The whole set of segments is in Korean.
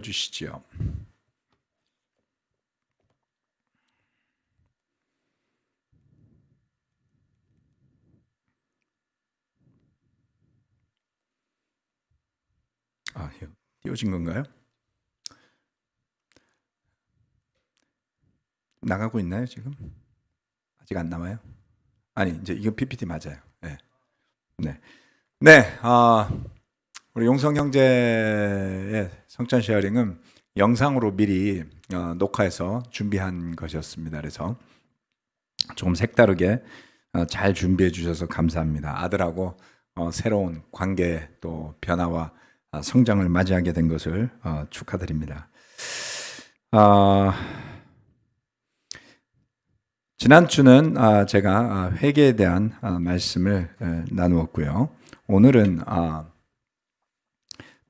주시지요. 띄워진 건가요? 나가고 있나요 지금? 아직 안 남아요? 아니 이제 이거 PPT 맞아요. 네, 네, 네. 우리 용성 형제의 성찬 쉐어링은 영상으로 미리 녹화해서 준비한 것이었습니다. 그래서 조금 색다르게 잘 준비해 주셔서 감사합니다. 아들하고 새로운 관계 또 변화와 성장을 맞이하게 된 것을 축하드립니다. 지난주는 제가 회개에 대한 말씀을 나누었고요. 오늘은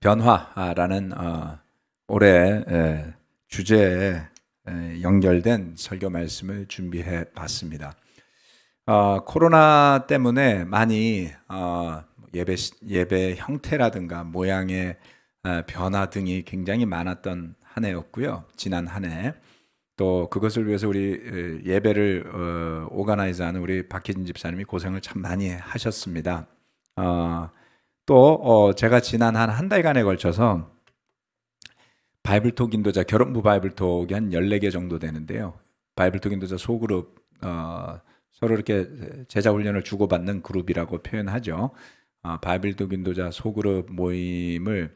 변화라는 올해 주제에 연결된 설교 말씀을 준비해 봤습니다. 코로나 때문에 많이 예배 형태라든가 모양의 변화 등이 굉장히 많았던 한 해였고요. 지난 한 해. 또 그것을 위해서 우리 예배를 오가나이즈하는 우리 박희진 집사님이 고생을 참 많이 하셨습니다. 또 제가 지난 한 달간에 걸쳐서 바이블톡 인도자 결혼부 바이블톡이 한 14개 정도 되는데요. 바이블톡 인도자 소그룹 서로 이렇게 제자 훈련을 주고받는 그룹이라고 표현하죠. 바이블톡 인도자 소그룹 모임을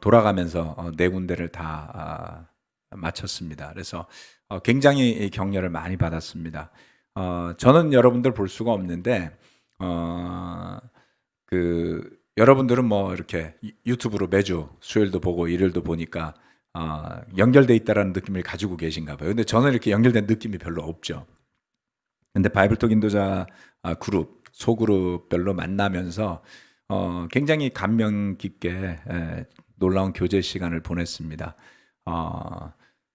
돌아가면서 4군데를 다 마쳤습니다. 그래서 굉장히 격려를 많이 받았습니다. 저는 여러분들 볼 수가 없는데 여러분들은 뭐 이렇게 유튜브로 매주 수요일도 보고 일요일도 보니까 연결돼 있다라는 느낌을 가지고 계신가 봐요. 근데 저는 이렇게 연결된 느낌이 별로 없죠. 근데 바이블톡 인도자 그룹 소그룹별로 만나면서 굉장히 감명 깊게 놀라운 교제 시간을 보냈습니다.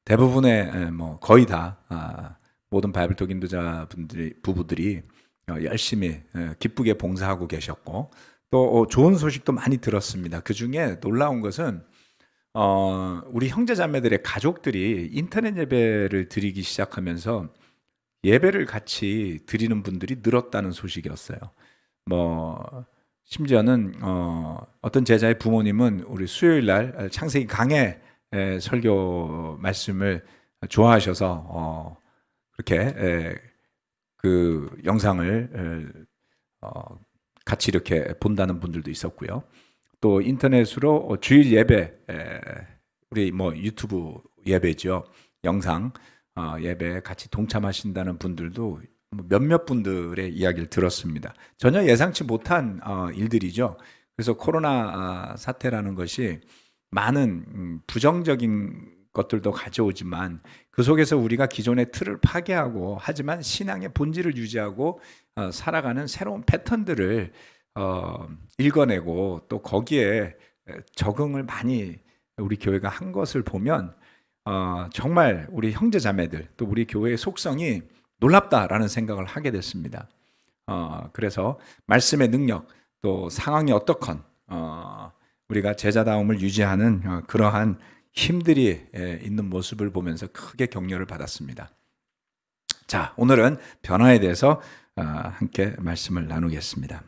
대부분의 뭐 거의 다 모든 바이블톡 인도자 부부들이 열심히 기쁘게 봉사하고 계셨고 또 좋은 소식도 많이 들었습니다. 그 중에 놀라운 것은 우리 형제자매들의 가족들이 인터넷 예배를 드리기 시작하면서 예배를 같이 드리는 분들이 늘었다는 소식이었어요. 뭐 심지어는 어떤 제자의 부모님은 우리 수요일 날 창세기 강해 설교 말씀을 좋아하셔서 그렇게 그 영상을 같이 이렇게 본다는 분들도 있었고요. 또 인터넷으로 주일 예배, 우리 뭐 유튜브 예배죠. 영상 예배에 같이 동참하신다는 분들도 몇몇 분들의 이야기를 들었습니다. 전혀 예상치 못한 일들이죠. 그래서 코로나 사태라는 것이 많은 부정적인 것들도 가져오지만 그 속에서 우리가 기존의 틀을 파괴하고 하지만 신앙의 본질을 유지하고 살아가는 새로운 패턴들을 읽어내고 또 거기에 적응을 많이 우리 교회가 한 것을 보면 정말 우리 형제 자매들 또 우리 교회의 속성이 놀랍다라는 생각을 하게 됐습니다. 그래서 말씀의 능력 또 상황이 어떻건 우리가 제자다움을 유지하는 그러한 힘들이 있는 모습을 보면서 크게 격려를 받았습니다. 자, 오늘은 변화에 대해서 함께 말씀을 나누겠습니다.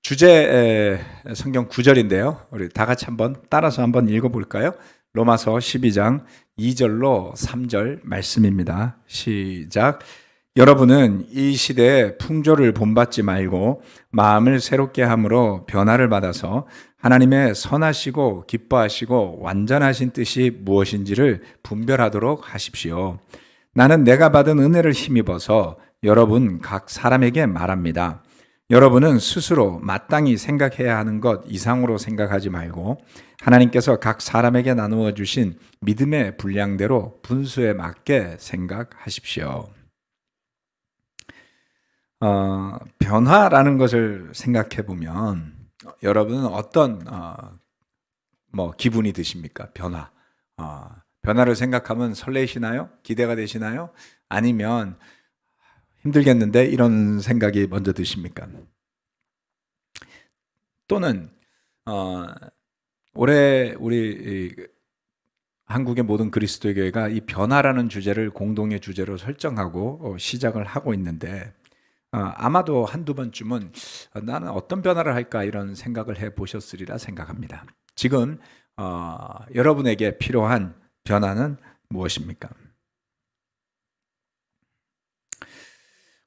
주제 성경 9절인데요. 우리 다 같이 한번 따라서 한번 읽어볼까요? 로마서 12장 2절로 3절 말씀입니다. 시작. 여러분은 이 시대에 풍조를 본받지 말고 마음을 새롭게 함으로 변화를 받아서 하나님의 선하시고 기뻐하시고 완전하신 뜻이 무엇인지를 분별하도록 하십시오. 나는 내가 받은 은혜를 힘입어서 여러분 각 사람에게 말합니다. 여러분은 스스로 마땅히 생각해야 하는 것 이상으로 생각하지 말고 하나님께서 각 사람에게 나누어 주신 믿음의 분량대로 분수에 맞게 생각하십시오. 변화라는 것을 생각해 보면 여러분은 어떤 뭐 기분이 드십니까? 변화를 생각하면 설레시나요? 기대가 되시나요? 아니면 힘들겠는데 이런 생각이 먼저 드십니까? 또는 올해 우리 한국의 모든 그리스도 교회가 이 변화라는 주제를 공동의 주제로 설정하고 시작을 하고 있는데 아마도 한두 번쯤은 나는 어떤 변화를 할까 이런 생각을 해 보셨으리라 생각합니다. 지금 여러분에게 필요한 변화는 무엇입니까?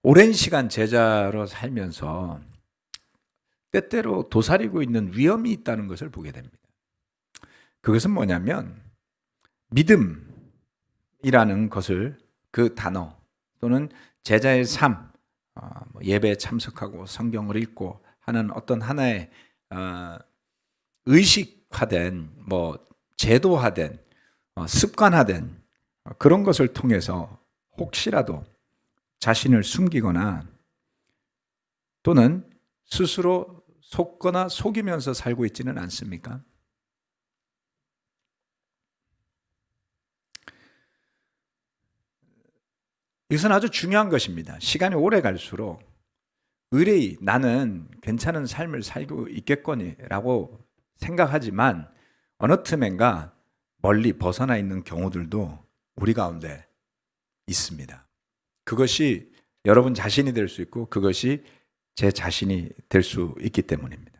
오랜 시간 제자로 살면서 때때로 도사리고 있는 위험이 있다는 것을 보게 됩니다. 그것은 뭐냐면 믿음이라는 것을 그 단어 또는 제자의 삶, 예배에 참석하고 성경을 읽고 하는 어떤 하나의 의식화된 제도화된 습관화된 그런 것을 통해서 혹시라도 자신을 숨기거나 또는 스스로 속거나 속이면서 살고 있지는 않습니까? 이것은 아주 중요한 것입니다. 시간이 오래 갈수록 의뢰이 나는 괜찮은 삶을 살고 있겠거니라고 생각하지만 어느 틈엔가 멀리 벗어나 있는 경우들도 우리 가운데 있습니다. 그것이 여러분 자신이 될 수 있고 그것이 제 자신이 될 수 있기 때문입니다.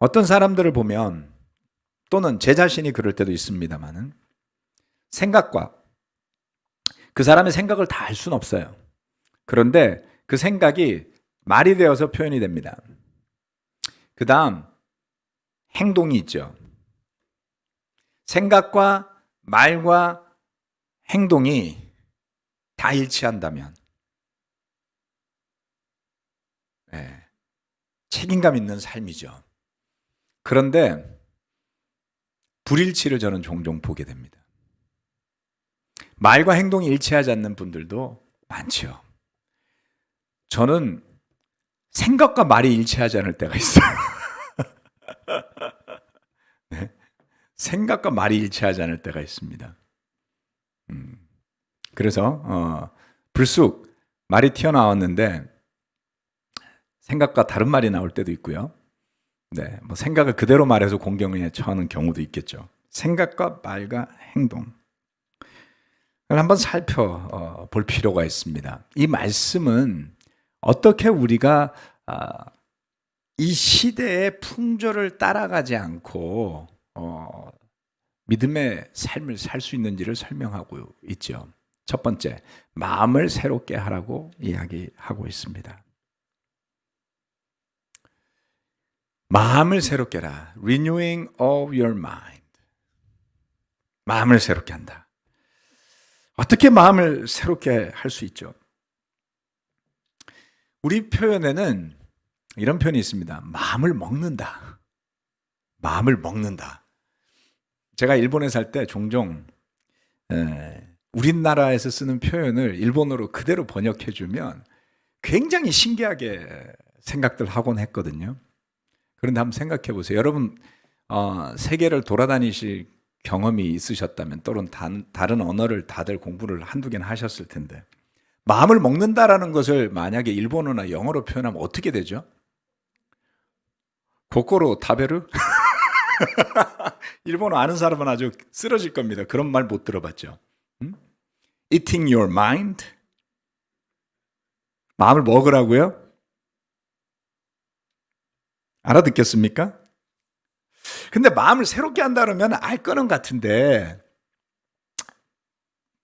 어떤 사람들을 보면 또는 제 자신이 그럴 때도 있습니다만은 생각과 그 사람의 생각을 다 알 수는 없어요. 그런데 그 생각이 말이 되어서 표현이 됩니다. 그 다음 행동이 있죠. 생각과 말과 행동이 다 일치한다면 책임감 있는 삶이죠. 그런데 불일치를 저는 종종 보게 됩니다. 말과 행동이 일치하지 않는 분들도 많죠. 저는 생각과 말이 일치하지 않을 때가 있어요. 네? 생각과 말이 일치하지 않을 때가 있습니다. 그래서 불쑥 말이 튀어나왔는데 생각과 다른 말이 나올 때도 있고요. 네, 생각을 그대로 말해서 공경에 처하는 경우도 있겠죠. 생각과 말과 행동. 한번 살펴볼 필요가 있습니다. 이 말씀은 어떻게 우리가 이 시대의 풍조를 따라가지 않고 믿음의 삶을 살 수 있는지를 설명하고 있죠. 첫 번째, 마음을 새롭게 하라고 이야기하고 있습니다. 마음을 새롭게 하라. Renewing of your mind. 마음을 새롭게 한다. 어떻게 마음을 새롭게 할 수 있죠? 우리 표현에는 이런 표현이 있습니다. 마음을 먹는다. 마음을 먹는다. 제가 일본에 살 때 종종 우리나라에서 쓰는 표현을 일본어로 그대로 번역해주면 굉장히 신기하게 생각들 하곤 했거든요. 그런데 한번 생각해 보세요. 여러분 세계를 돌아다니실 경험이 있으셨다면 또는 다른 언어를 다들 공부를 한두 개는 하셨을 텐데 마음을 먹는다라는 것을 만약에 일본어나 영어로 표현하면 어떻게 되죠? 고코로 타베르? 일본어 아는 사람은 아주 쓰러질 겁니다. 그런 말 못 들어봤죠. Eating your mind? 마음을 먹으라고요? 알아듣겠습니까? 근데 마음을 새롭게 한다 그러면 알 거는 같은데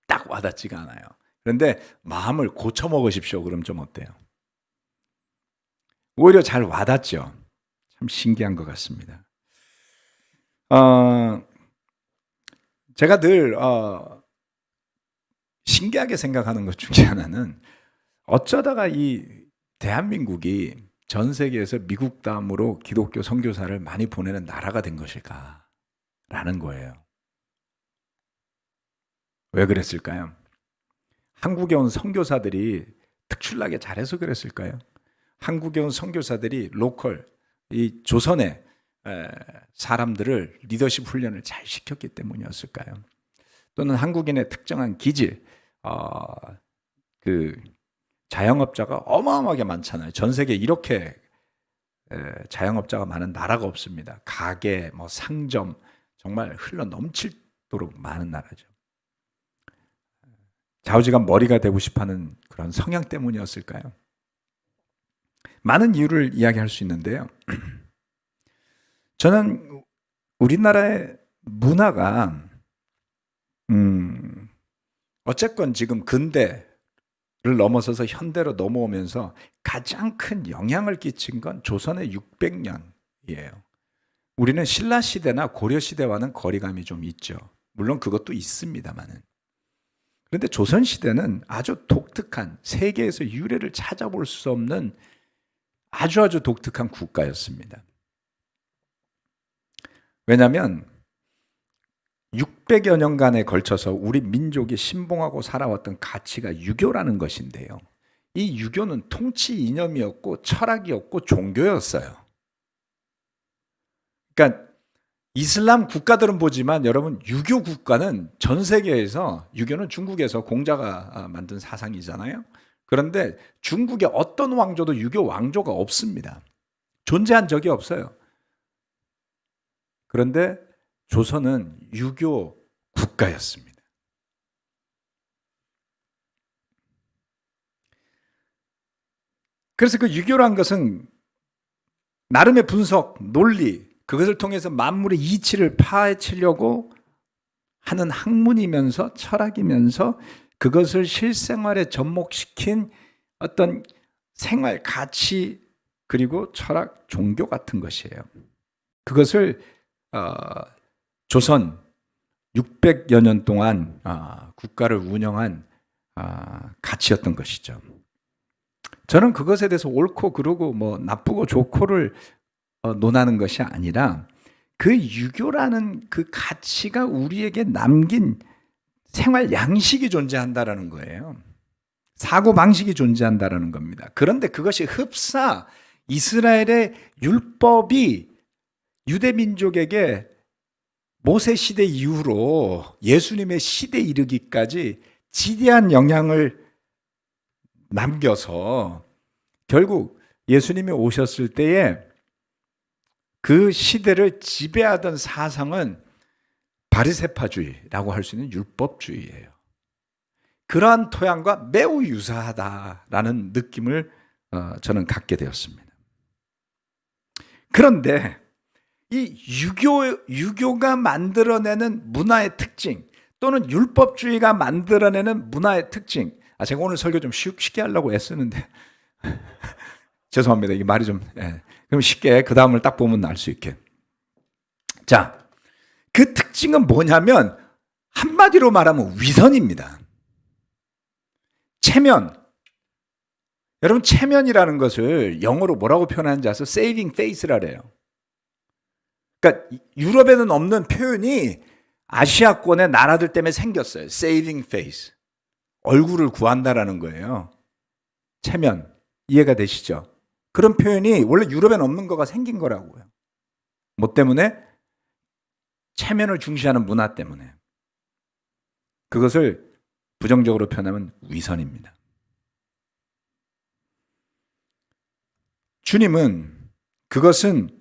딱 와닿지가 않아요. 그런데 마음을 고쳐 먹으십시오. 그럼 좀 어때요? 오히려 잘 와닿죠. 참 신기한 것 같습니다. 제가 늘 신기하게 생각하는 것 중에 하나는 어쩌다가 이 대한민국이 전 세계에서 미국 다음으로 기독교 선교사를 많이 보내는 나라가 된 것일까라는 거예요. 왜 그랬을까요? 한국에 온 선교사들이 특출나게 잘해서 그랬을까요? 한국에 온 선교사들이 로컬, 이 조선의 사람들을 리더십 훈련을 잘 시켰기 때문이었을까요? 또는 한국인의 특정한 기질, 그 자영업자가 어마어마하게 많잖아요. 전 세계에 이렇게 자영업자가 많은 나라가 없습니다. 가게, 상점 정말 흘러 넘칠도록 많은 나라죠. 좌우지간 머리가 되고 싶어하는 그런 성향 때문이었을까요? 많은 이유를 이야기할 수 있는데요. 저는 우리나라의 문화가 어쨌건 지금 근대를 넘어서서 현대로 넘어오면서 가장 큰 영향을 끼친 건 조선의 600년이에요. 우리는 신라시대나 고려시대와는 거리감이 좀 있죠. 물론 그것도 있습니다만은. 그런데 조선시대는 아주 독특한, 세계에서 유례를 찾아볼 수 없는 아주 독특한 국가였습니다. 왜냐하면 600여 년간에 걸쳐서 우리 민족이 신봉하고 살아왔던 가치가 유교라는 것인데요. 이 유교는 통치 이념이었고 철학이었고 종교였어요. 그러니까 이슬람 국가들은 보지만 여러분, 유교 국가는 전 세계에서, 유교는 중국에서 공자가 만든 사상이잖아요. 그런데 중국의 어떤 왕조도 유교 왕조가 없습니다. 존재한 적이 없어요. 그런데 조선은 유교 국가였습니다. 그래서 그 유교란 것은 나름의 분석, 논리, 그것을 통해서 만물의 이치를 파헤치려고 하는 학문이면서 철학이면서 그것을 실생활에 접목시킨 어떤 생활 가치, 그리고 철학, 종교 같은 것이에요. 그것을 조선 600여 년 동안 국가를 운영한 가치였던 것이죠. 저는 그것에 대해서 옳고 그르고 나쁘고 좋고를 논하는 것이 아니라 그 유교라는 그 가치가 우리에게 남긴 생활 양식이 존재한다라는 거예요. 사고 방식이 존재한다라는 겁니다. 그런데 그것이 흡사 이스라엘의 율법이 유대 민족에게 모세 시대 이후로 예수님의 시대 이르기까지 지대한 영향을 남겨서 결국 예수님이 오셨을 때에 그 시대를 지배하던 사상은 바리새파주의라고 할 수 있는 율법주의예요. 그러한 토양과 매우 유사하다라는 느낌을 저는 갖게 되었습니다. 그런데 이 유교가 만들어내는 문화의 특징, 또는 율법주의가 만들어내는 문화의 특징, 제가 오늘 설교 좀 쉽게 하려고 애쓰는데 죄송합니다. 이게 말이 좀 그럼 쉽게 그 다음을 딱 보면 알 수 있게. 자, 그 특징은 뭐냐면 한마디로 말하면 위선입니다. 체면. 여러분, 체면이라는 것을 영어로 뭐라고 표현하는지 아세요? saving face라 그래요. 그러니까 유럽에는 없는 표현이 아시아권의 나라들 때문에 생겼어요. saving face. 얼굴을 구한다라는 거예요. 체면. 이해가 되시죠? 그런 표현이 원래 유럽에는 없는 거가 생긴 거라고요. 뭐 때문에? 체면을 중시하는 문화 때문에. 그것을 부정적으로 표현하면 위선입니다. 주님은 그것은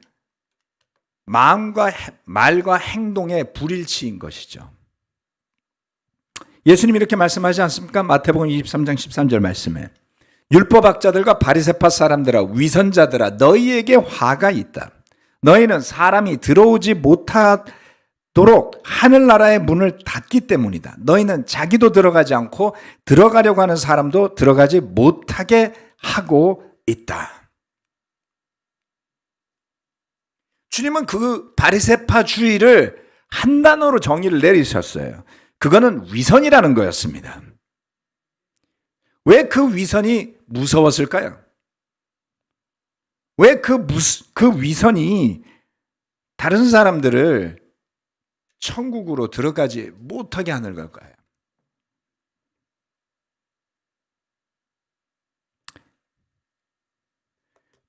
말과 행동의 불일치인 것이죠. 예수님이 이렇게 말씀하지 않습니까? 마태복음 23장 13절 말씀에 율법학자들과 바리새파 사람들아, 위선자들아, 너희에게 화가 있다. 너희는 사람이 들어오지 못하도록 하늘나라의 문을 닫기 때문이다. 너희는 자기도 들어가지 않고 들어가려고 하는 사람도 들어가지 못하게 하고 있다. 주님은 그 바리새파주의를 한 단어로 정의를 내리셨어요. 그거는 위선이라는 거였습니다. 왜 그 위선이 무서웠을까요? 왜 그 위선이 다른 사람들을 천국으로 들어가지 못하게 하는 걸까요?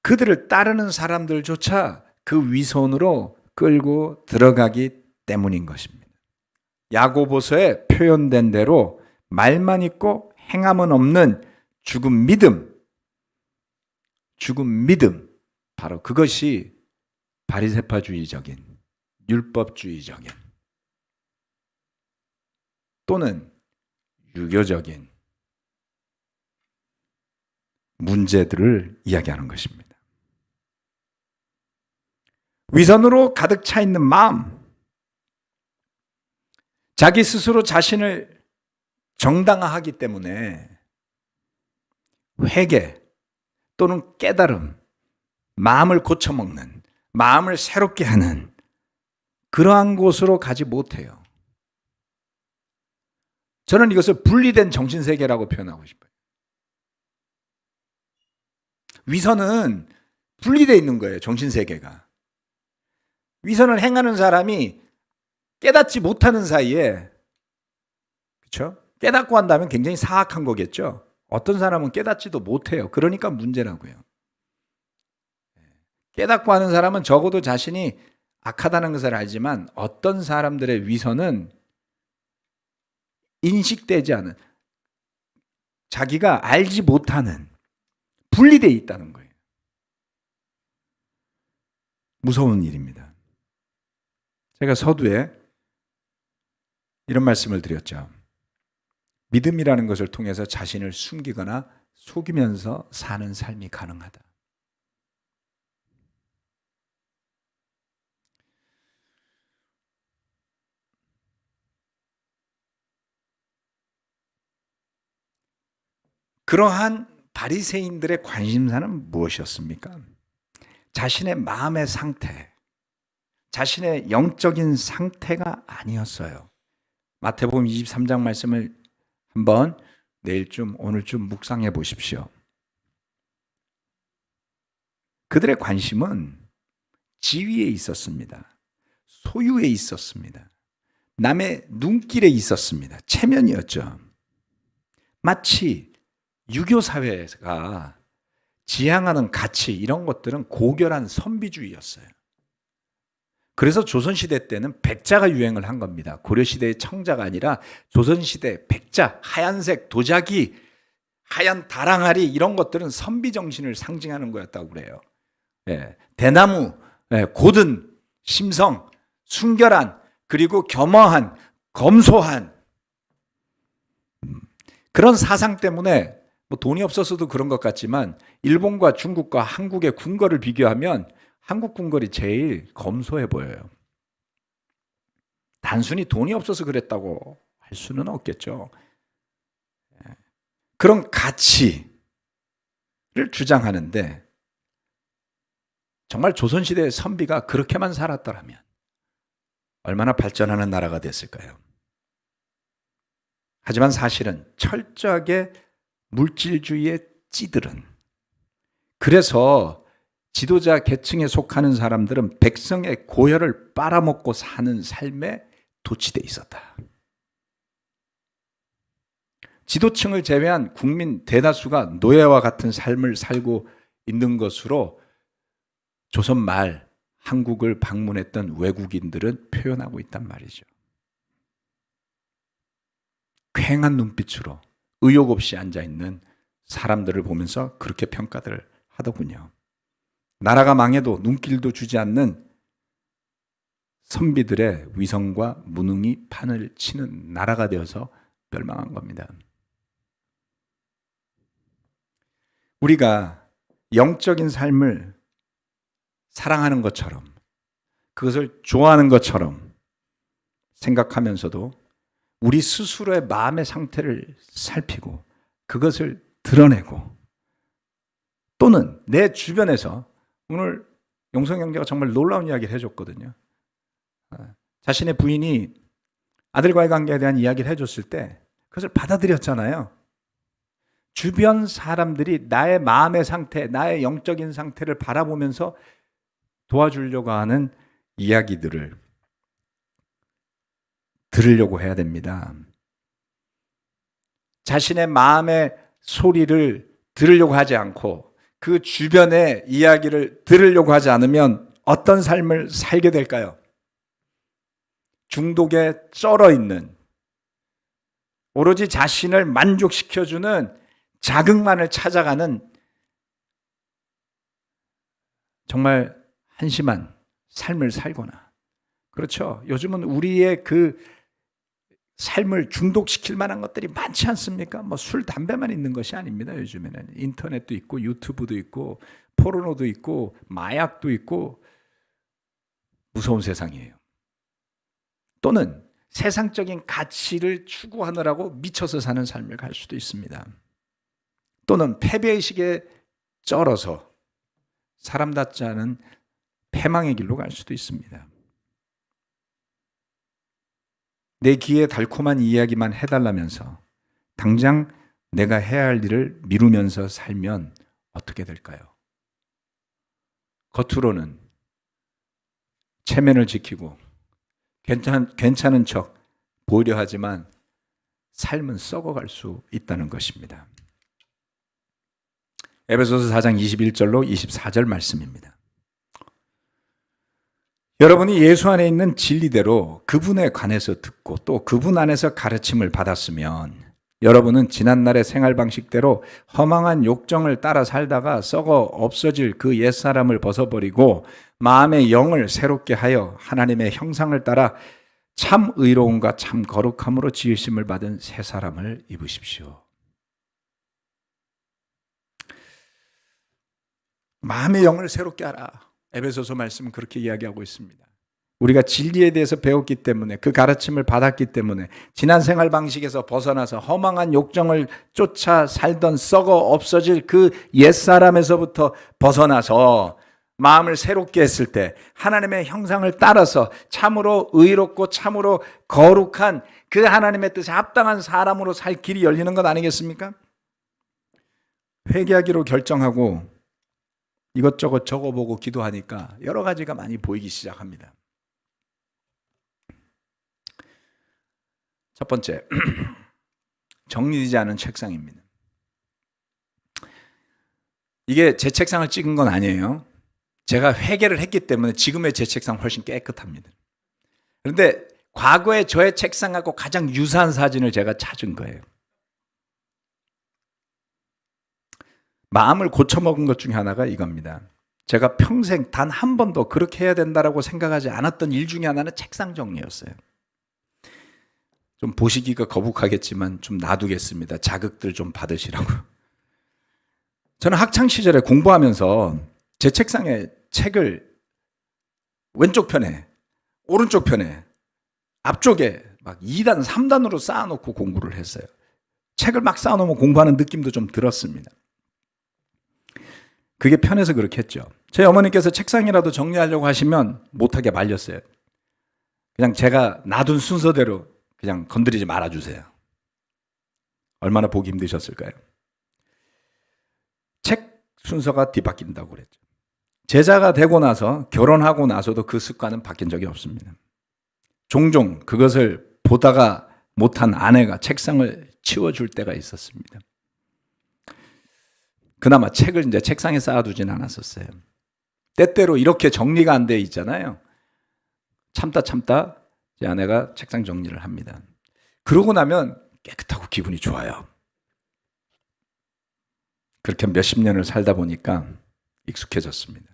그들을 따르는 사람들조차 그 위선으로 끌고 들어가기 때문인 것입니다. 야고보서에 표현된 대로 말만 있고 행함은 없는 죽은 믿음, 바로 그것이 바리새파주의적인, 율법주의적인 또는 유교적인 문제들을 이야기하는 것입니다. 위선으로 가득 차 있는 마음, 자기 스스로 자신을 정당화하기 때문에 회개 또는 깨달음, 마음을 고쳐먹는, 마음을 새롭게 하는 그러한 곳으로 가지 못해요. 저는 이것을 분리된 정신세계라고 표현하고 싶어요. 위선은 분리되어 있는 거예요, 정신세계가. 위선을 행하는 사람이 깨닫지 못하는 사이에, 그렇죠? 깨닫고 한다면 굉장히 사악한 거겠죠. 어떤 사람은 깨닫지도 못해요. 그러니까 문제라고요. 깨닫고 하는 사람은 적어도 자신이 악하다는 것을 알지만 어떤 사람들의 위선은 인식되지 않은, 자기가 알지 못하는, 분리되어 있다는 거예요. 무서운 일입니다. 제가 서두에 이런 말씀을 드렸죠. 믿음이라는 것을 통해서 자신을 숨기거나 속이면서 사는 삶이 가능하다. 그러한 바리새인들의 관심사는 무엇이었습니까? 자신의 마음의 상태, 자신의 영적인 상태가 아니었어요. 마태복음 23장 말씀을 한번 내일쯤 오늘쯤 묵상해 보십시오. 그들의 관심은 지위에 있었습니다. 소유에 있었습니다. 남의 눈길에 있었습니다. 체면이었죠. 마치 유교 사회가 지향하는 가치, 이런 것들은 고결한 선비주의였어요. 그래서 조선시대 때는 백자가 유행을 한 겁니다. 고려시대의 청자가 아니라 조선시대 백자, 하얀색 도자기, 하얀 다랑아리, 이런 것들은 선비정신을 상징하는 거였다고 그래요. 예, 대나무, 고든, 심성, 순결한, 그리고 겸허한, 검소한 그런 사상 때문에 뭐 돈이 없어서도 그런 것 같지만 일본과 중국과 한국의 궁궐을 비교하면 한국 궁궐이 제일 검소해 보여요. 단순히 돈이 없어서 그랬다고 할 수는 없겠죠. 그런 가치를 주장하는데 정말 조선시대의 선비가 그렇게만 살았더라면 얼마나 발전하는 나라가 됐을까요? 하지만 사실은 철저하게 물질주의에 찌들은, 그래서 지도자 계층에 속하는 사람들은 백성의 고혈을 빨아먹고 사는 삶에 도취되어 있었다. 지도층을 제외한 국민 대다수가 노예와 같은 삶을 살고 있는 것으로 조선 말 한국을 방문했던 외국인들은 표현하고 있단 말이죠. 쾌행한 눈빛으로 의욕 없이 앉아있는 사람들을 보면서 그렇게 평가를 하더군요. 나라가 망해도 눈길도 주지 않는 선비들의 위선과 무능이 판을 치는 나라가 되어서 멸망한 겁니다. 우리가 영적인 삶을 사랑하는 것처럼, 그것을 좋아하는 것처럼 생각하면서도 우리 스스로의 마음의 상태를 살피고 그것을 드러내고, 또는 내 주변에서, 오늘 용성 형제가 정말 놀라운 이야기를 해줬거든요. 자신의 부인이 아들과의 관계에 대한 이야기를 해줬을 때 그것을 받아들였잖아요. 주변 사람들이 나의 마음의 상태, 나의 영적인 상태를 바라보면서 도와주려고 하는 이야기들을 들으려고 해야 됩니다. 자신의 마음의 소리를 들으려고 하지 않고 그 주변의 이야기를 들으려고 하지 않으면 어떤 삶을 살게 될까요? 중독에 쩔어 있는, 오로지 자신을 만족시켜주는 자극만을 찾아가는 정말 한심한 삶을 살거나, 그렇죠. 요즘은 우리의 그 삶을 중독시킬 만한 것들이 많지 않습니까? 뭐 술, 담배만 있는 것이 아닙니다. 요즘에는 인터넷도 있고 유튜브도 있고 포르노도 있고 마약도 있고 무서운 세상이에요. 또는 세상적인 가치를 추구하느라고 미쳐서 사는 삶을 갈 수도 있습니다. 또는 패배의식에 쩔어서 사람답지 않은 패망의 길로 갈 수도 있습니다. 내 귀에 달콤한 이야기만 해달라면서 당장 내가 해야 할 일을 미루면서 살면 어떻게 될까요? 겉으로는 체면을 지키고 괜찮은 척 보이려 하지만 삶은 썩어갈 수 있다는 것입니다. 에베소서 4장 21절로 24절 말씀입니다. 여러분이 예수 안에 있는 진리대로 그분에 관해서 듣고 또 그분 안에서 가르침을 받았으면 여러분은 지난날의 생활 방식대로 허망한 욕정을 따라 살다가 썩어 없어질 그 옛사람을 벗어버리고 마음의 영을 새롭게 하여 하나님의 형상을 따라 참 의로움과 참 거룩함으로 지으심을 받은 새 사람을 입으십시오. 마음의 영을 새롭게 하라. 에베소서 말씀은 그렇게 이야기하고 있습니다. 우리가 진리에 대해서 배웠기 때문에, 그 가르침을 받았기 때문에 지난 생활 방식에서 벗어나서 허망한 욕정을 쫓아 살던 썩어 없어질 그 옛사람에서부터 벗어나서 마음을 새롭게 했을 때 하나님의 형상을 따라서 참으로 의롭고 참으로 거룩한 그 하나님의 뜻에 합당한 사람으로 살 길이 열리는 것 아니겠습니까? 회개하기로 결정하고 이것저것 적어보고 기도하니까 여러 가지가 많이 보이기 시작합니다. 첫 번째, 정리되지 않은 책상입니다. 이게 제 책상을 찍은 건 아니에요. 제가 회개를 했기 때문에 지금의 제 책상 훨씬 깨끗합니다. 그런데 과거의 저의 책상하고 가장 유사한 사진을 제가 찾은 거예요. 마음을 고쳐먹은 것 중에 하나가 이겁니다. 제가 평생 단 한 번도 그렇게 해야 된다고 생각하지 않았던 일 중에 하나는 책상 정리였어요. 좀 보시기가 거북하겠지만 좀 놔두겠습니다. 자극들 좀 받으시라고. 저는 학창시절에 공부하면서 제 책상에 책을 왼쪽 편에, 오른쪽 편에, 앞쪽에 막 2단, 3단으로 쌓아놓고 공부를 했어요. 책을 막 쌓아놓으면 공부하는 느낌도 좀 들었습니다. 그게 편해서 그렇게 했죠. 제 어머니께서 책상이라도 정리하려고 하시면 못하게 말렸어요. 그냥 제가 놔둔 순서대로 그냥 건드리지 말아주세요. 얼마나 보기 힘드셨을까요? 책 순서가 뒤바뀐다고 그랬죠. 제자가 되고 나서 결혼하고 나서도 그 습관은 바뀐 적이 없습니다. 종종 그것을 보다가 못한 아내가 책상을 치워줄 때가 있었습니다. 그나마 책을 이제 책상에 쌓아두진 않았었어요. 때때로 이렇게 정리가 안 돼 있잖아요. 참다 제 아내가 책상 정리를 합니다. 그러고 나면 깨끗하고 기분이 좋아요. 그렇게 몇십 년을 살다 보니까 익숙해졌습니다.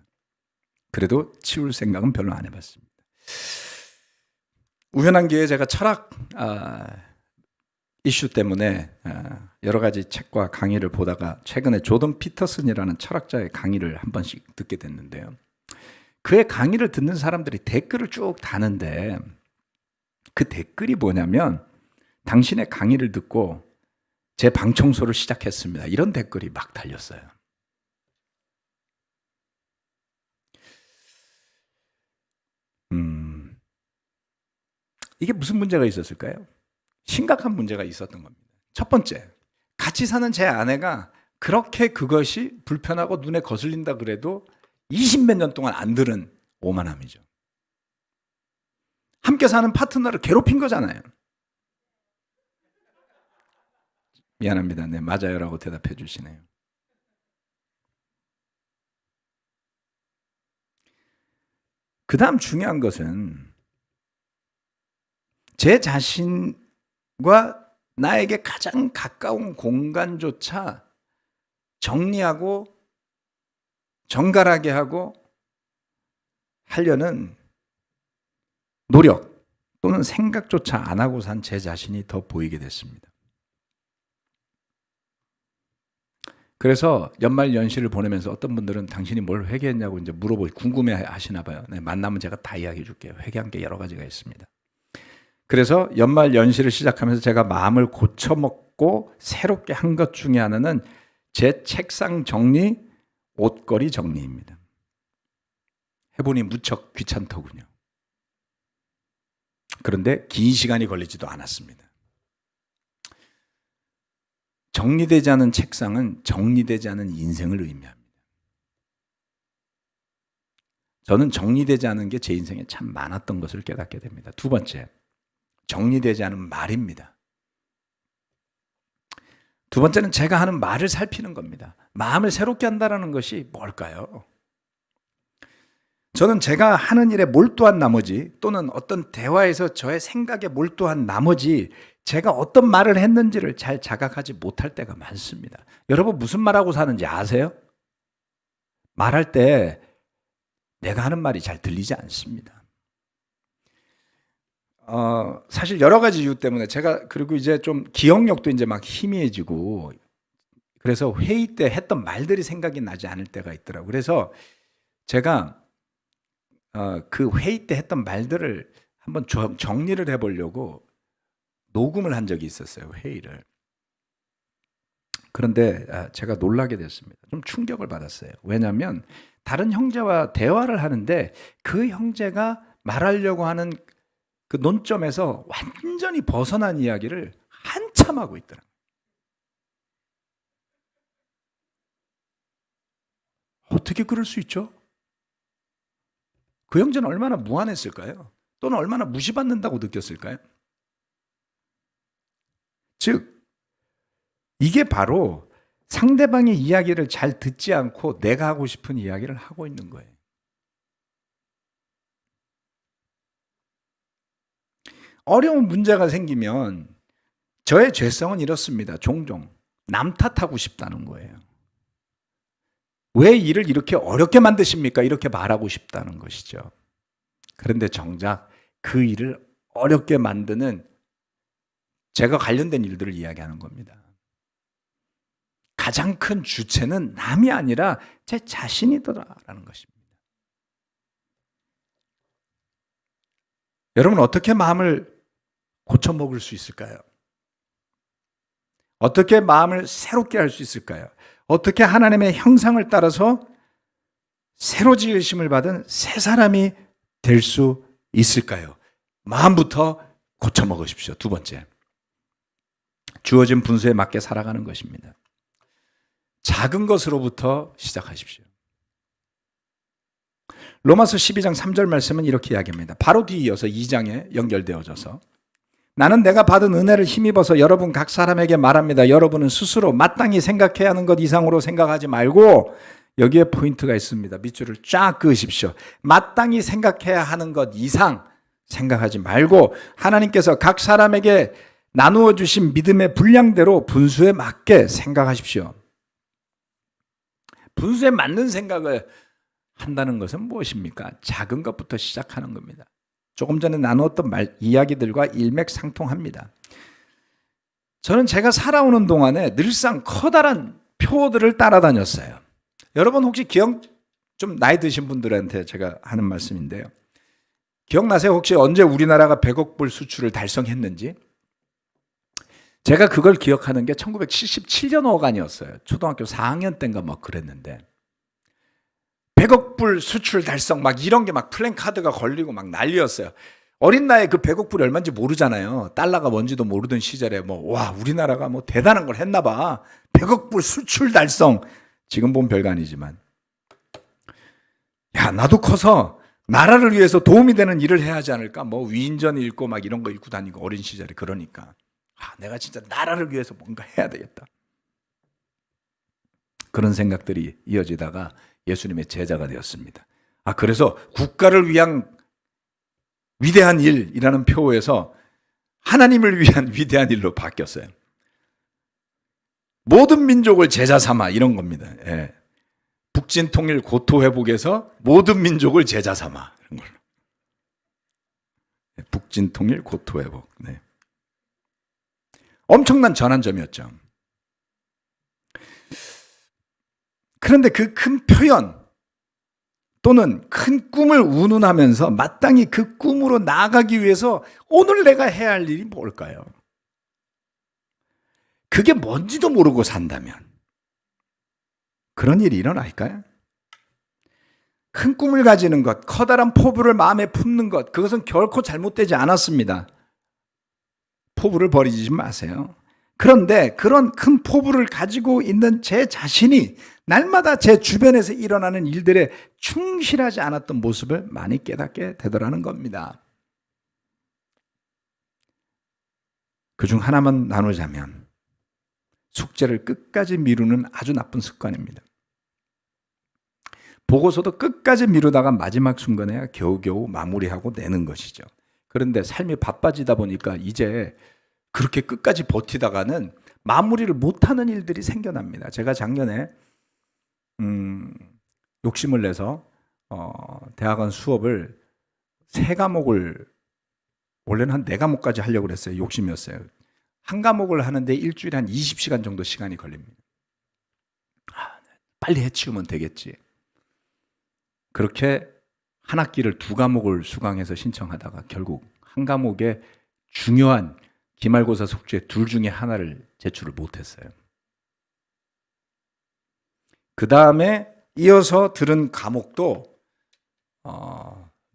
그래도 치울 생각은 별로 안 해봤습니다. 우연한 기회에 제가 철학 이슈 때문에 여러 가지 책과 강의를 보다가 최근에 조던 피터슨이라는 철학자의 강의를 한 번씩 듣게 됐는데요. 그의 강의를 듣는 사람들이 댓글을 쭉 다는데 그 댓글이 뭐냐면 당신의 강의를 듣고 제 방 청소를 시작했습니다. 이런 댓글이 막 달렸어요. 이게 무슨 문제가 있었을까요? 심각한 문제가 있었던 겁니다. 첫 번째, 같이 사는 제 아내가 그렇게 그것이 불편하고 눈에 거슬린다 그래도 20몇 년 동안 안 들은 오만함이죠. 함께 사는 파트너를 괴롭힌 거잖아요. 미안합니다. 네, 맞아요라고 대답해 주시네요. 그 다음 중요한 것은 제 자신과 나에게 가장 가까운 공간조차 정리하고 정갈하게 하고 하려는 노력 또는 생각조차 안 하고 산 제 자신이 더 보이게 됐습니다. 그래서 연말 연시를 보내면서 어떤 분들은 당신이 뭘 회개했냐고 이제 궁금해 하시나 봐요. 네, 만나면 제가 다 이야기해 줄게요. 회개한 게 여러 가지가 있습니다. 그래서 연말 연시를 시작하면서 제가 마음을 고쳐먹고 새롭게 한 것 중에 하나는 제 책상 정리, 옷걸이 정리입니다. 해보니 무척 귀찮더군요. 그런데 긴 시간이 걸리지도 않았습니다. 정리되지 않은 책상은 정리되지 않은 인생을 의미합니다. 저는 정리되지 않은 게 제 인생에 참 많았던 것을 깨닫게 됩니다. 두 번째, 정리되지 않은 말입니다. 두 번째는 제가 하는 말을 살피는 겁니다. 마음을 새롭게 한다는 것이 뭘까요? 저는 제가 하는 일에 몰두한 나머지 또는 어떤 대화에서 저의 생각에 몰두한 나머지 제가 어떤 말을 했는지를 잘 자각하지 못할 때가 많습니다. 여러분 무슨 말하고 사는지 아세요? 말할 때 내가 하는 말이 잘 들리지 않습니다. 사실 여러 가지 이유 때문에 제가 그리고 이제 좀 기억력도 이제 막 희미해지고 그래서 회의 때 했던 말들이 생각이 나지 않을 때가 있더라고요. 그래서 제가 그 회의 때 했던 말들을 한번 정리를 해보려고 녹음을 한 적이 있었어요, 회의를. 그런데 제가 놀라게 됐습니다. 좀 충격을 받았어요. 왜냐하면 다른 형제와 대화를 하는데 그 형제가 말하려고 하는 그 논점에서 완전히 벗어난 이야기를 한참 하고 있더라고요. 어떻게 그럴 수 있죠? 그 형제는 얼마나 무안했을까요? 또는 얼마나 무시받는다고 느꼈을까요? 즉, 이게 바로 상대방의 이야기를 잘 듣지 않고 내가 하고 싶은 이야기를 하고 있는 거예요. 어려운 문제가 생기면 저의 죄성은 이렇습니다. 종종 남 탓하고 싶다는 거예요. 왜 일을 이렇게 어렵게 만드십니까? 이렇게 말하고 싶다는 것이죠. 그런데 정작 그 일을 어렵게 만드는 제가 관련된 일들을 이야기하는 겁니다. 가장 큰 주체는 남이 아니라 제 자신이더라라는 것입니다. 여러분 어떻게 마음을 고쳐먹을 수 있을까요? 어떻게 마음을 새롭게 할 수 있을까요? 어떻게 하나님의 형상을 따라서 새로 지으심을 받은 새 사람이 될 수 있을까요? 마음부터 고쳐먹으십시오. 두 번째, 주어진 분수에 맞게 살아가는 것입니다. 작은 것으로부터 시작하십시오. 로마서 12장 3절 말씀은 이렇게 이야기합니다. 바로 뒤이어서 2장에 연결되어져서 나는 내가 받은 은혜를 힘입어서 여러분 각 사람에게 말합니다. 여러분은 스스로 마땅히 생각해야 하는 것 이상으로 생각하지 말고 여기에 포인트가 있습니다. 밑줄을 쫙 그으십시오. 마땅히 생각해야 하는 것 이상 생각하지 말고 하나님께서 각 사람에게 나누어 주신 믿음의 분량대로 분수에 맞게 생각하십시오. 분수에 맞는 생각을 한다는 것은 무엇입니까? 작은 것부터 시작하는 겁니다. 조금 전에 나누었던 이야기들과 일맥상통합니다. 저는 제가 살아오는 동안에 늘상 커다란 표들을 따라다녔어요. 여러분 혹시 기억 좀 나이 드신 분들한테 제가 하는 말씀인데요. 기억나세요? 혹시 언제 우리나라가 100억 불 수출을 달성했는지? 제가 그걸 기억하는 게 1977년 어간이었어요. 초등학교 4학년 때인가 막 그랬는데 100억 불 수출 달성 막 이런 게 막 플랜카드가 걸리고 막 난리였어요. 어린 나이에 그 100억 불이 얼마인지 모르잖아요. 달러가 뭔지도 모르던 시절에 와 우리나라가 대단한 걸 했나 봐. 100억 불 수출 달성. 지금 보면 별거 아니지만 야 나도 커서 나라를 위해서 도움이 되는 일을 해야 하지 않을까? 위인전 읽고 막 이런 거 읽고 다니고 어린 시절에 그러니까 내가 진짜 나라를 위해서 뭔가 해야 되겠다. 그런 생각들이 이어지다가 예수님의 제자가 되었습니다. 그래서 국가를 위한 위대한 일이라는 표에서 하나님을 위한 위대한 일로 바뀌었어요. 모든 민족을 제자 삼아 이런 겁니다. 예. 북진 통일 고토 회복에서 모든 민족을 제자 삼아. 북진 통일, 고토 회복. 네. 엄청난 전환점이었죠. 그런데 그 큰 표현 또는 큰 꿈을 운운하면서 마땅히 그 꿈으로 나아가기 위해서 오늘 내가 해야 할 일이 뭘까요? 그게 뭔지도 모르고 산다면 그런 일이 일어날까요? 큰 꿈을 가지는 것, 커다란 포부를 마음에 품는 것, 그것은 결코 잘못되지 않았습니다. 포부를 버리지 마세요. 그런데 그런 큰 포부를 가지고 있는 제 자신이 날마다 제 주변에서 일어나는 일들에 충실하지 않았던 모습을 많이 깨닫게 되더라는 겁니다. 그중 하나만 나누자면 숙제를 끝까지 미루는 아주 나쁜 습관입니다. 보고서도 끝까지 미루다가 마지막 순간에 겨우겨우 마무리하고 내는 것이죠. 그런데 삶이 바빠지다 보니까 이제 그렇게 끝까지 버티다가는 마무리를 못하는 일들이 생겨납니다. 제가 작년에 욕심을 내서 대학원 수업을 3과목을 원래는 한 4과목까지 하려고 그랬어요. 욕심이었어요. 한 과목을 하는데 일주일에 한 20시간 정도 시간이 걸립니다. 빨리 해치우면 되겠지. 그렇게 한 학기를 2과목을 수강해서 신청하다가 결국 한 과목에 중요한 기말고사 숙제 둘 중에 하나를 제출을 못했어요. 그 다음에 이어서 들은 과목도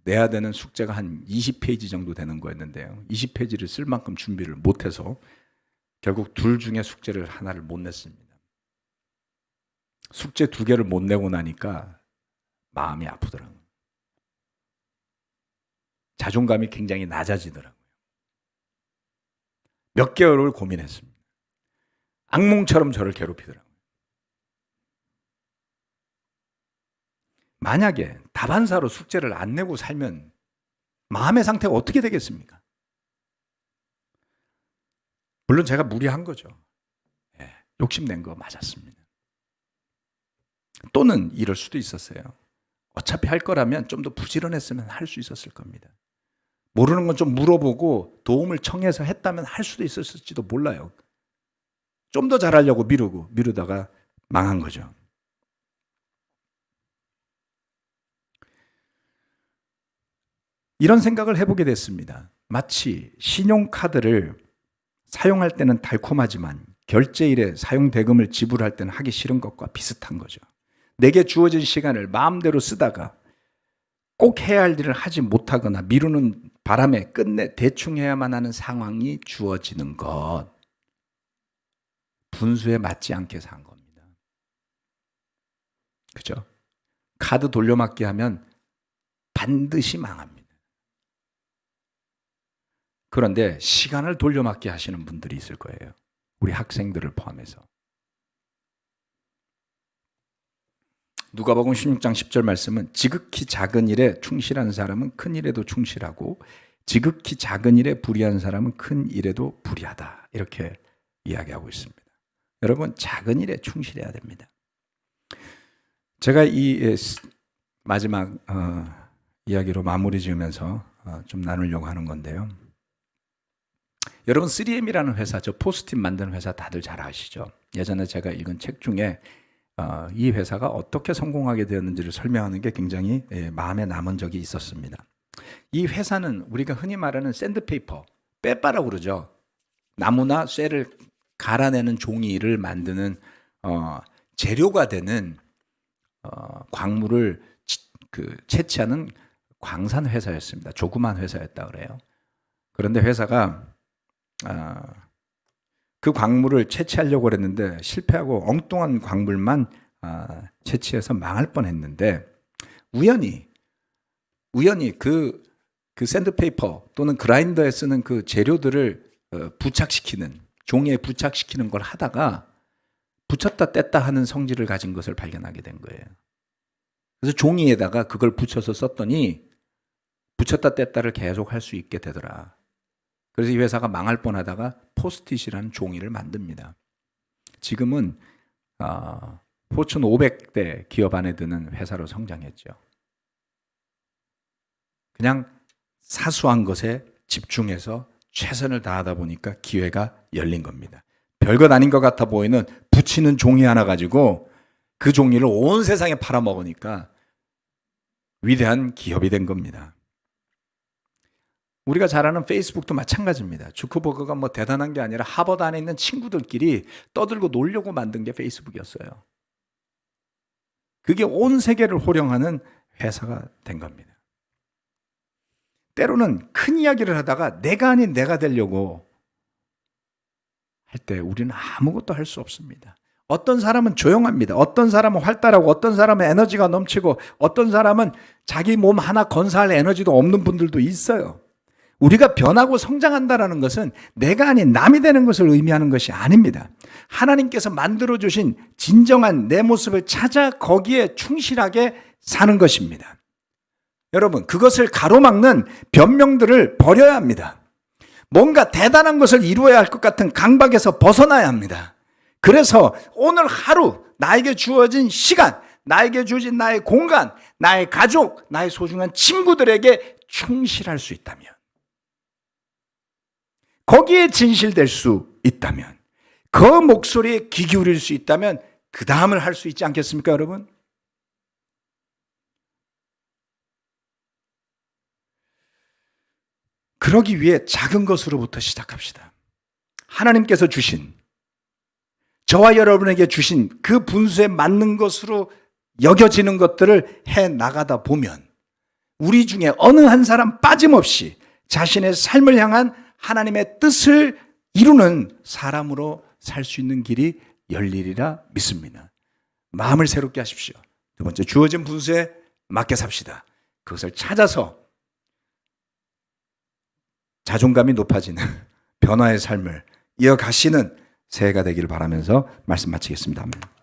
내야 되는 숙제가 한 20페이지 정도 되는 거였는데요. 20페이지를 쓸 만큼 준비를 못해서 결국 둘 중에 숙제를 하나를 못 냈습니다. 숙제 2개를 못 내고 나니까 마음이 아프더라고요. 자존감이 굉장히 낮아지더라고요. 몇 개월을 고민했습니다. 악몽처럼 저를 괴롭히더라고요. 만약에 다반사로 숙제를 안 내고 살면 마음의 상태가 어떻게 되겠습니까? 물론 제가 무리한 거죠. 욕심낸 거 맞았습니다. 또는 이럴 수도 있었어요. 어차피 할 거라면 좀 더 부지런했으면 할 수 있었을 겁니다. 모르는 건 좀 물어보고 도움을 청해서 했다면 할 수도 있었을지도 몰라요. 좀 더 잘하려고 미루다가 망한 거죠. 이런 생각을 해보게 됐습니다. 마치 신용카드를 사용할 때는 달콤하지만 결제일에 사용 대금을 지불할 때는 하기 싫은 것과 비슷한 거죠. 내게 주어진 시간을 마음대로 쓰다가 꼭 해야 할 일을 하지 못하거나 미루는 바람에 끝내 대충 해야만 하는 상황이 주어지는 것. 분수에 맞지 않게 산 겁니다. 그죠? 카드 돌려막기 하면 반드시 망합니다. 그런데 시간을 돌려막기 하시는 분들이 있을 거예요. 우리 학생들을 포함해서. 누가복음 16장 10절 말씀은 지극히 작은 일에 충실한 사람은 큰 일에도 충실하고 지극히 작은 일에 불의한 사람은 큰 일에도 불의하다. 이렇게 이야기하고 있습니다. 여러분, 작은 일에 충실해야 됩니다. 제가 이 마지막 이야기로 마무리 지으면서 좀 나누려고 하는 건데요. 여러분 3M이라는 회사, 저 포스트잇 만드는 회사 다들 잘 아시죠? 예전에 제가 읽은 책 중에 이 회사가 어떻게 성공하게 되었는지를 설명하는 게 굉장히 마음에 남은 적이 있었습니다. 이 회사는 우리가 흔히 말하는 샌드페이퍼, 빼빠라고 그러죠. 나무나 쇠를 갈아내는 종이를 만드는 재료가 되는 광물을 채취하는 광산 회사였습니다. 조그만 회사였다 그래요. 그런데 회사가 그 광물을 채취하려고 했는데 실패하고 엉뚱한 광물만 채취해서 망할 뻔했는데 우연히 그 샌드페이퍼 또는 그라인더에 쓰는 그 재료들을 부착시키는 종이에 부착시키는 걸 하다가 붙였다 뗐다 하는 성질을 가진 것을 발견하게 된 거예요. 그래서 종이에다가 그걸 붙여서 썼더니 붙였다 뗐다를 계속 할 수 있게 되더라. 그래서 이 회사가 망할 뻔하다가 포스트잇이라는 종이를 만듭니다. 지금은 포춘 500대 기업 안에 드는 회사로 성장했죠. 그냥 사소한 것에 집중해서 최선을 다하다 보니까 기회가 열린 겁니다. 별것 아닌 것 같아 보이는 붙이는 종이 하나 가지고 그 종이를 온 세상에 팔아먹으니까 위대한 기업이 된 겁니다. 우리가 잘 아는 페이스북도 마찬가지입니다. 주커버그가 뭐 대단한 게 아니라 하버드 안에 있는 친구들끼리 떠들고 놀려고 만든 게 페이스북이었어요. 그게 온 세계를 호령하는 회사가 된 겁니다. 때로는 큰 이야기를 하다가 내가 아닌 내가 되려고 할 때 우리는 아무것도 할 수 없습니다. 어떤 사람은 조용합니다. 어떤 사람은 활달하고 어떤 사람은 에너지가 넘치고 어떤 사람은 자기 몸 하나 건사할 에너지도 없는 분들도 있어요. 우리가 변하고 성장한다는 것은 내가 아닌 남이 되는 것을 의미하는 것이 아닙니다. 하나님께서 만들어주신 진정한 내 모습을 찾아 거기에 충실하게 사는 것입니다. 여러분, 그것을 가로막는 변명들을 버려야 합니다. 뭔가 대단한 것을 이루어야 할 것 같은 강박에서 벗어나야 합니다. 그래서 오늘 하루 나에게 주어진 시간, 나에게 주어진 나의 공간, 나의 가족, 나의 소중한 친구들에게 충실할 수 있다면, 거기에 진실될 수 있다면, 그 목소리에 귀 기울일 수 있다면 그 다음을 할 수 있지 않겠습니까, 여러분? 그러기 위해 작은 것으로부터 시작합시다. 하나님께서 주신, 저와 여러분에게 주신 그 분수에 맞는 것으로 여겨지는 것들을 해 나가다 보면 우리 중에 어느 한 사람 빠짐없이 자신의 삶을 향한 하나님의 뜻을 이루는 사람으로 살 수 있는 길이 열리리라 믿습니다. 마음을 새롭게 하십시오. 두 번째, 주어진 분수에 맞게 삽시다. 그것을 찾아서 자존감이 높아지는 변화의 삶을 이어가시는 새해가 되기를 바라면서 말씀 마치겠습니다. 아멘.